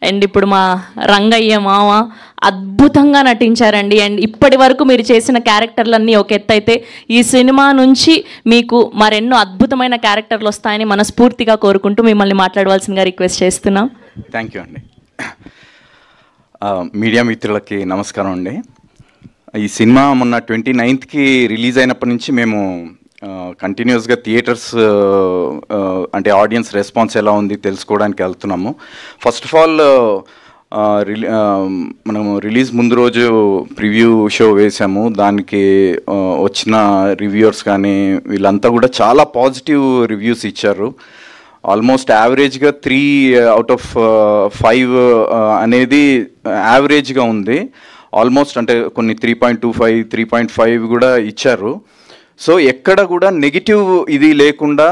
And ఇప్పుడు మా రంగయ్య మామ అద్భుతంగా నటించారండి. అండ్ ఇప్పటి వరకు మీరు చేసిన క్యారెక్టర్లన్నీ ఒక ఎత్తు అయితే, ఈ సినిమా నుంచి మీకు మరెన్నో అద్భుతమైన క్యారెక్టర్లు వస్తాయని మనస్ఫూర్తిగా కోరుకుంటూ మిమ్మల్ని మాట్లాడవలసిందిగా రిక్వెస్ట్ చేస్తున్నాం. థ్యాంక్ యూ అండి. మీడియా మిత్రులకి నమస్కారం అండి. ఈ సినిమా మొన్న 29th రిలీజ్ అయినప్పటి నుంచి మేము కంటిన్యూస్గా థియేటర్స్ అంటే ఆడియన్స్ రెస్పాన్స్ ఎలా ఉంది తెలుసుకోవడానికి వెళ్తున్నాము. ఫస్ట్ ఆఫ్ ఆల్ మనము రిలీజ్ ముందు రోజు ప్రివ్యూ షో వేసాము. దానికి వచ్చిన రివ్యూవర్స్ కానీ వీళ్ళంతా కూడా చాలా పాజిటివ్ రివ్యూస్ ఇచ్చారు. ఆల్మోస్ట్ యావరేజ్గా 3/5 అనేది యావరేజ్గా ఉంది. ఆల్మోస్ట్ అంటే కొన్ని 3.25, 3.5 కూడా ఇచ్చారు. సో ఎక్కడ కూడా నెగిటివ్ ఇది లేకుండా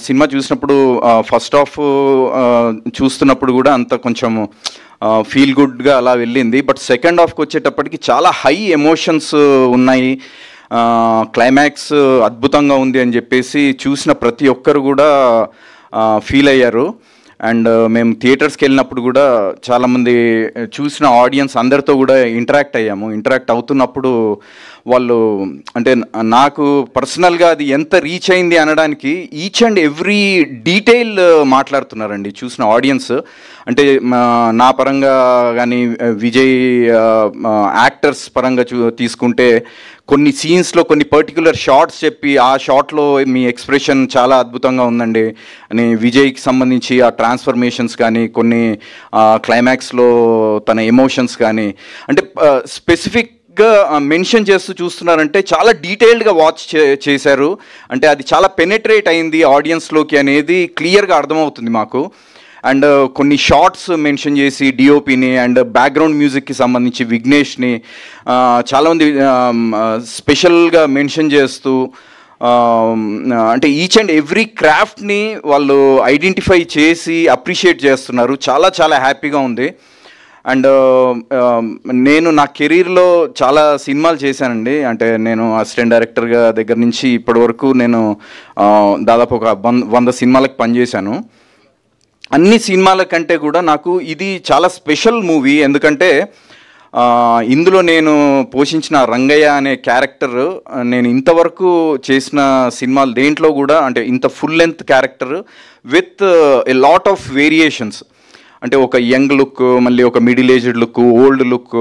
సినిమా చూసినప్పుడు ఫస్ట్ హాఫ్ చూస్తున్నప్పుడు కూడా అంత కొంచెం ఫీల్ గుడ్గా అలా వెళ్ళింది. బట్ సెకండ్ హాఫ్కి వచ్చేటప్పటికి చాలా హై ఎమోషన్స్ ఉన్నాయి. క్లైమాక్స్ అద్భుతంగా ఉంది అని చెప్పేసి చూసిన ప్రతి ఒక్కరు కూడా ఫీల్ అయ్యారు. అండ్ మేము థియేటర్స్కి వెళ్ళినప్పుడు కూడా చాలామంది చూసిన ఆడియన్స్ అందరితో కూడా ఇంటరాక్ట్ అవుతున్నప్పుడు వాళ్ళు అంటే నాకు పర్సనల్గా అది ఎంత రీచ్ అయింది అనడానికి ఈచ్ అండ్ ఎవ్రీ డీటెయిల్ మాట్లాడుతున్నారండి చూసిన ఆడియన్స్. అంటే నా పరంగా కానీ విజయ్ యాక్టర్స్ పరంగా తీసుకుంటే కొన్ని సీన్స్లో కొన్ని పర్టికులర్ షార్ట్స్ చెప్పి ఆ షార్ట్లో మీ ఎక్స్ప్రెషన్ చాలా అద్భుతంగా ఉందండి అని, విజయ్కి సంబంధించి ఆ ట్రాన్స్ఫర్మేషన్స్ కానీ కొన్ని క్లైమాక్స్లో తన ఎమోషన్స్ కానీ అంటే స్పెసిఫిక్గా మెన్షన్ చేస్తూ చూస్తున్నారంటే చాలా డీటెయిల్డ్గా వాచ్ చేశారు. అంటే అది చాలా పెనెట్రేట్ అయింది ఆడియన్స్లోకి అనేది క్లియర్గా అర్థమవుతుంది మాకు. అండ్ కొన్ని షార్ట్స్ మెన్షన్ చేసి డిఓపిని అండ్ బ్యాక్గ్రౌండ్ మ్యూజిక్కి సంబంధించి విఘ్నేష్ని చాలామంది స్పెషల్గా మెన్షన్ చేస్తూ అంటే ఈచ్ అండ్ ఎవ్రీ క్రాఫ్ట్ని వాళ్ళు ఐడెంటిఫై చేసి అప్రిషియేట్ చేస్తున్నారు. చాలా చాలా హ్యాపీగా ఉంది. అండ్ నేను నా కెరీర్లో చాలా సినిమాలు చేశానండి. అంటే నేను అసిస్టెంట్ డైరెక్టర్గా దగ్గర నుంచి ఇప్పటి వరకు నేను దాదాపు ఒక 100 సినిమాలకు పనిచేశాను. అన్ని సినిమాల కంటే కూడా నాకు ఇది చాలా స్పెషల్ మూవీ. ఎందుకంటే ఇందులో నేను పోషించిన రంగయ్య అనే క్యారెక్టర్ నేను ఇంతవరకు చేసిన సినిమాలు దేంట్లో కూడా అంటే ఇంత full length character with a lot of variations. అంటే ఒక యంగ్ లుక్, మళ్ళీ ఒక middle aged look, old look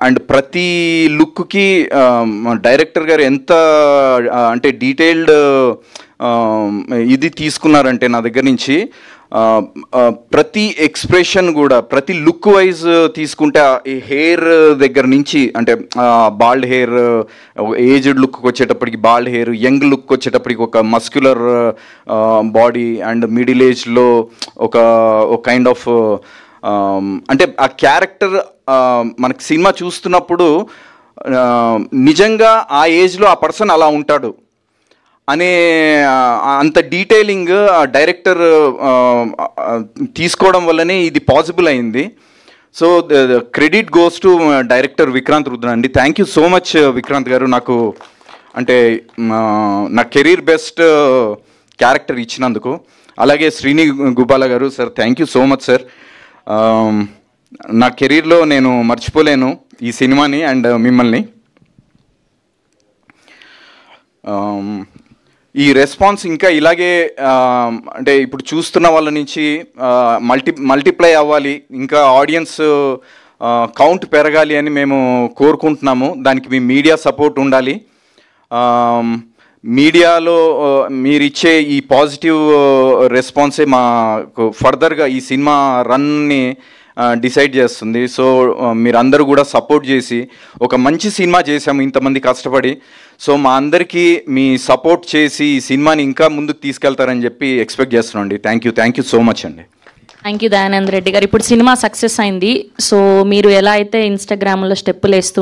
and ప్రతి లుక్కి డైరెక్టర్ గారు ఎంత అంటే డీటెయిల్డ్ ఇది తీసుకున్నారంటే నా దగ్గర నుంచి ప్రతి ఎక్స్ప్రెషన్ కూడా ప్రతి లుక్ వైజ్ తీసుకుంటే ఈ హెయిర్ దగ్గర నుంచి అంటే బాల్డ్ హెయిర్, ఏజ్డ్ లుక్ వచ్చేటప్పటికి బాల్డ్ హెయిర్, యంగ్ లుక్ వచ్చేటప్పటికి ఒక మస్క్యులర్ బాడీ అండ్ మిడిల్ ఏజ్లో ఒక కైండ్ ఆఫ్ అంటే ఆ క్యారెక్టర్ మనకి సినిమా చూస్తున్నప్పుడు నిజంగా ఆ ఏజ్లో ఆ పర్సన్ అలా ఉంటాడు అనే అంత డీటెయిలింగ్ డైరెక్టర్ తీసుకోవడం వల్లనే ఇది పాసిబుల్ అయింది. So credit goes to director Vikrant Rudra అండి. Thank you so much Vikrant garu, నాకు అంటే నా కెరీర్ బెస్ట్ క్యారెక్టర్ ఇచ్చినందుకు. అలాగే శ్రీని గుబాల గారు, sir thank you so much sir. నా కెరీర్లో నేను మర్చిపోలేను ఈ సినిమాని అండ్ మిమ్మల్ని. ఈ రెస్పాన్స్ ఇంకా ఇలాగే అంటే ఇప్పుడు చూస్తున్న వాళ్ళ నుంచి మల్టిప్లై అవ్వాలి, ఇంకా ఆడియన్స్ కౌంట్ పెరగాలి అని మేము కోరుకుంటున్నాము. దానికి మీ మీడియా సపోర్ట్ ఉండాలి. మీడియాలో మీరిచ్చే ఈ పాజిటివ్ రెస్పాన్సే మాకు ఫర్దర్గా ఈ సినిమా రన్ని డిసైడ్ చేస్తుంది. సో మీరందరూ కూడా సపోర్ట్ చేసి ఒక మంచి సినిమా చేసాము ఇంతమంది కష్టపడి. సో మా అందరికీ మీ సపోర్ట్ చేసి ఈ సినిమాని ఇంకా ముందుకు తీసుకెళ్తారని చెప్పి ఎక్స్పెక్ట్ చేస్తున్నాం అండి. థ్యాంక్ యూ సో మచ్ అండి. థ్యాంక్ యూ దయానంద్ రెడ్డి గారు. ఇప్పుడు సినిమా సక్సెస్ అయింది. సో మీరు ఎలా అయితే ఇన్స్టాగ్రామ్లో స్టెప్పులు వేస్తూ